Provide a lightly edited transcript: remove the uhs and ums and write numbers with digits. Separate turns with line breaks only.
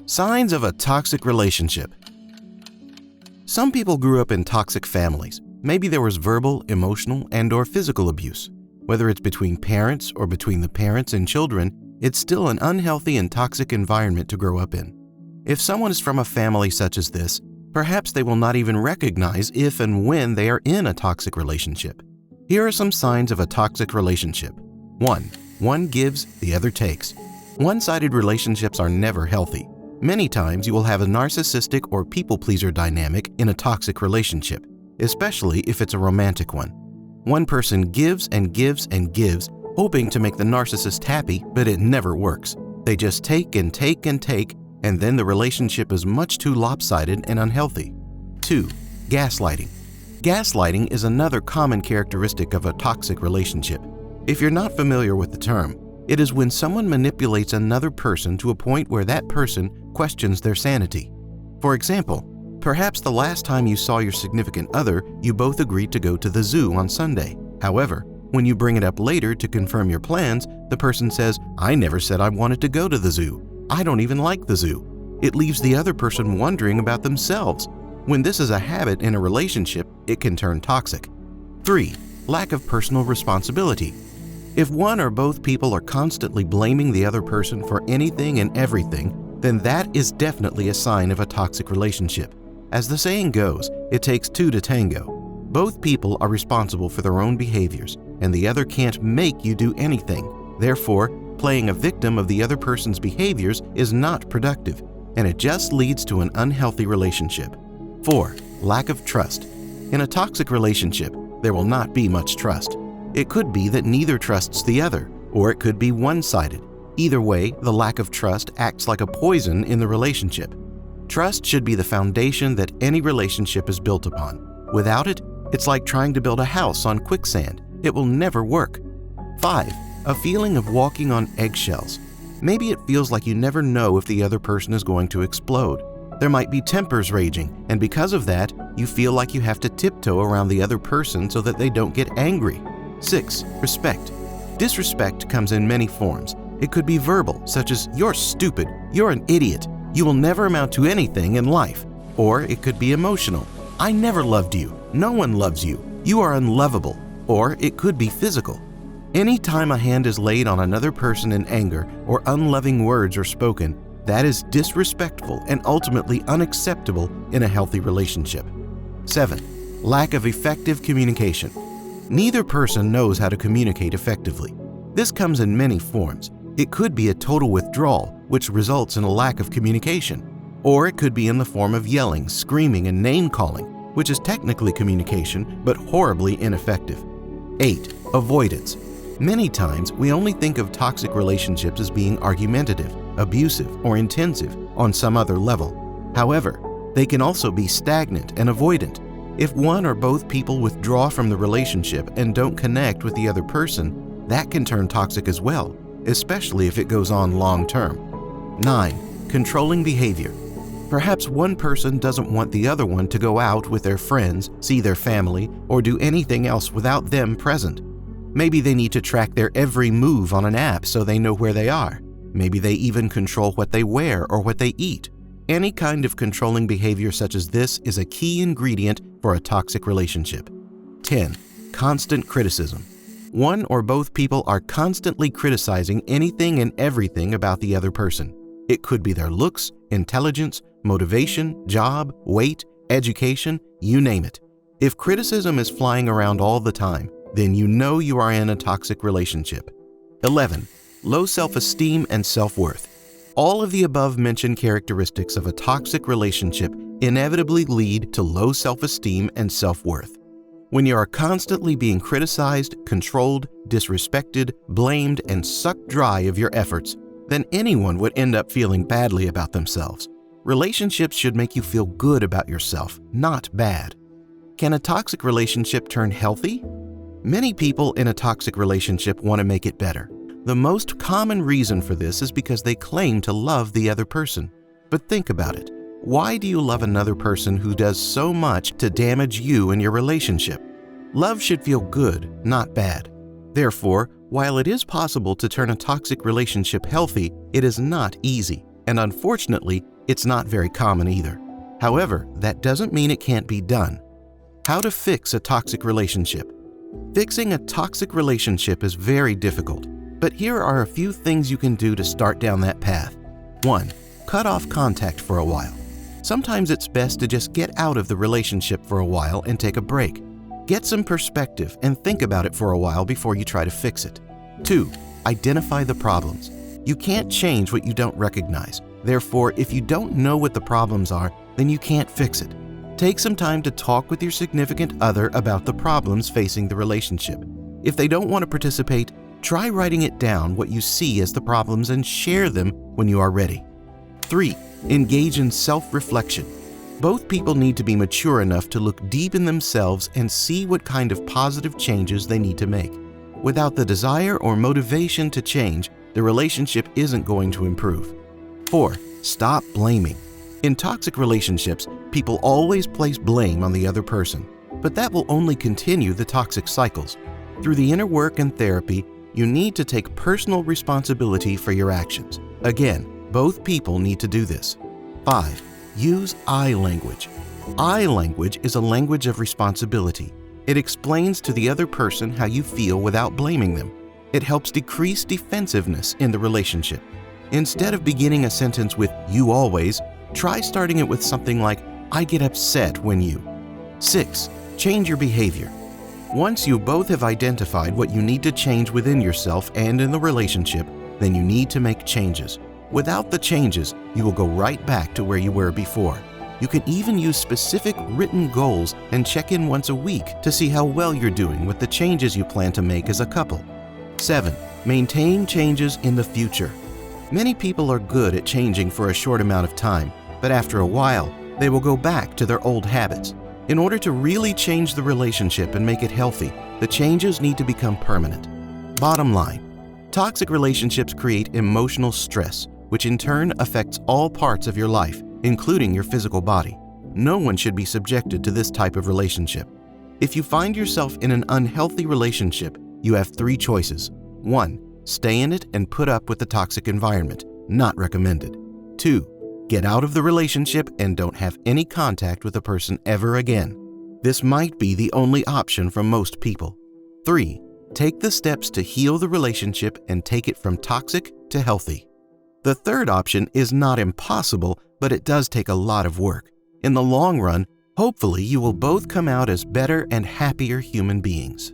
Signs of a toxic relationship. Some people grew up in toxic families. Maybe there was verbal, emotional, and/or physical abuse. Whether it's between parents or between the parents and children, it's still an unhealthy and toxic environment to grow up in. If someone is from a family such as this, perhaps they will not even recognize if and when they are in a toxic relationship. Here are some signs of a toxic relationship. 1. One gives, the other takes. One-sided relationships are never healthy. Many times you will have a narcissistic or people-pleaser dynamic in a toxic relationship, especially if it's a romantic one. One person gives and gives and gives, hoping to make the narcissist happy, but it never works. They just take and take and take, and then the relationship is much too lopsided and unhealthy. 2. Gaslighting. Gaslighting is another common characteristic of a toxic relationship. If you're not familiar with the term, it is when someone manipulates another person to a point where that person questions their sanity. For example, perhaps the last time you saw your significant other, you both agreed to go to the zoo on Sunday. However, when you bring it up later to confirm your plans, the person says, "I never said I wanted to go to the zoo. I don't even like the zoo." It leaves the other person wondering about themselves. When this is a habit in a relationship, it can turn toxic. 3. Lack of personal responsibility. If one or both people are constantly blaming the other person for anything and everything, then that is definitely a sign of a toxic relationship. As the saying goes, it takes two to tango. Both people are responsible for their own behaviors, and the other can't make you do anything. Therefore, playing a victim of the other person's behaviors is not productive, and it just leads to an unhealthy relationship. 4. Lack of trust. In a toxic relationship, there will not be much trust. It could be that neither trusts the other, or it could be one-sided. Either way, the lack of trust acts like a poison in the relationship. Trust should be the foundation that any relationship is built upon. Without it, it's like trying to build a house on quicksand. It will never work. 5. A feeling of walking on eggshells. Maybe it feels like you never know if the other person is going to explode. There might be tempers raging, and because of that, you feel like you have to tiptoe around the other person so that they don't get angry. 6. Respect. Disrespect comes in many forms. It could be verbal, such as, "You're stupid," "You're an idiot," "You will never amount to anything in life." Or it could be emotional. "I never loved you," "No one loves you," "You are unlovable." Or it could be physical. Any time a hand is laid on another person in anger or unloving words are spoken, that is disrespectful and ultimately unacceptable in a healthy relationship. 7. Lack of effective communication. Neither person knows how to communicate effectively. This comes in many forms. It could be a total withdrawal, which results in a lack of communication. Or it could be in the form of yelling, screaming, and name-calling, which is technically communication, but horribly ineffective. 8. Avoidance. Many times, we only think of toxic relationships as being argumentative, abusive, or intensive on some other level. However, they can also be stagnant and avoidant. If one or both people withdraw from the relationship and don't connect with the other person, that can turn toxic as well, especially if it goes on long-term. 9. Controlling behavior. Perhaps one person doesn't want the other one to go out with their friends, see their family, or do anything else without them present. Maybe they need to track their every move on an app so they know where they are. Maybe they even control what they wear or what they eat. Any kind of controlling behavior such as this is a key ingredient for a toxic relationship. 10. Constant criticism. One or both people are constantly criticizing anything and everything about the other person. It could be their looks, intelligence, motivation, job, weight, education, you name it. If criticism is flying around all the time, then you know you are in a toxic relationship. 11. Low self-esteem and self-worth. All of the above-mentioned characteristics of a toxic relationship inevitably lead to low self-esteem and self-worth. When you are constantly being criticized, controlled, disrespected, blamed, and sucked dry of your efforts, then anyone would end up feeling badly about themselves. Relationships should make you feel good about yourself, not bad. Can a toxic relationship turn healthy? Many people in a toxic relationship want to make it better. The most common reason for this is because they claim to love the other person. But think about it. Why do you love another person who does so much to damage you and your relationship? Love should feel good, not bad. Therefore, while it is possible to turn a toxic relationship healthy, it is not easy. And unfortunately, It's not very common either. However, that doesn't mean it can't be done. How to fix a toxic relationship. Fixing a toxic relationship is very difficult, but here are a few things you can do to start down that path. 1. Cut off contact for a while. Sometimes it's best to just get out of the relationship for a while and take a break. Get some perspective and think about it for a while before you try to fix it. 2. Identify the problems. You can't change what you don't recognize. Therefore, if you don't know what the problems are, then you can't fix it. Take some time to talk with your significant other about the problems facing the relationship. If they don't want to participate, try writing it down what you see as the problems and share them when you are ready. 3. Engage in self-reflection. Both people need to be mature enough to look deep in themselves and see what kind of positive changes they need to make. Without the desire or motivation to change, the relationship isn't going to improve. 4. Stop blaming. In toxic relationships, people always place blame on the other person, but that will only continue the toxic cycles. Through the inner work and therapy, you need to take personal responsibility for your actions. Again, both people need to do this. 5. Use I language. I language is a language of responsibility. It explains to the other person how you feel without blaming them. It helps decrease defensiveness in the relationship. Instead of beginning a sentence with "you always," try starting it with something like "I get upset when you." 6. Change your behavior. Once you both have identified what you need to change within yourself and in the relationship, then you need to make changes. Without the changes, you will go right back to where you were before. You can even use specific written goals and check in once a week to see how well you're doing with the changes you plan to make as a couple. 7. Maintain changes in the future. Many people are good at changing for a short amount of time, but after a while, they will go back to their old habits. In order to really change the relationship and make it healthy, the changes need to become permanent. Bottom line, toxic relationships create emotional stress, which in turn affects all parts of your life, including your physical body. No one should be subjected to this type of relationship. If you find yourself in an unhealthy relationship, you have 3 choices. 1. Stay in it and put up with the toxic environment. Not recommended. 2. Get out of the relationship and don't have any contact with the person ever again. This might be the only option for most people. 3. Take the steps to heal the relationship and take it from toxic to healthy. The third option is not impossible, but it does take a lot of work. In the long run, hopefully you will both come out as better and happier human beings.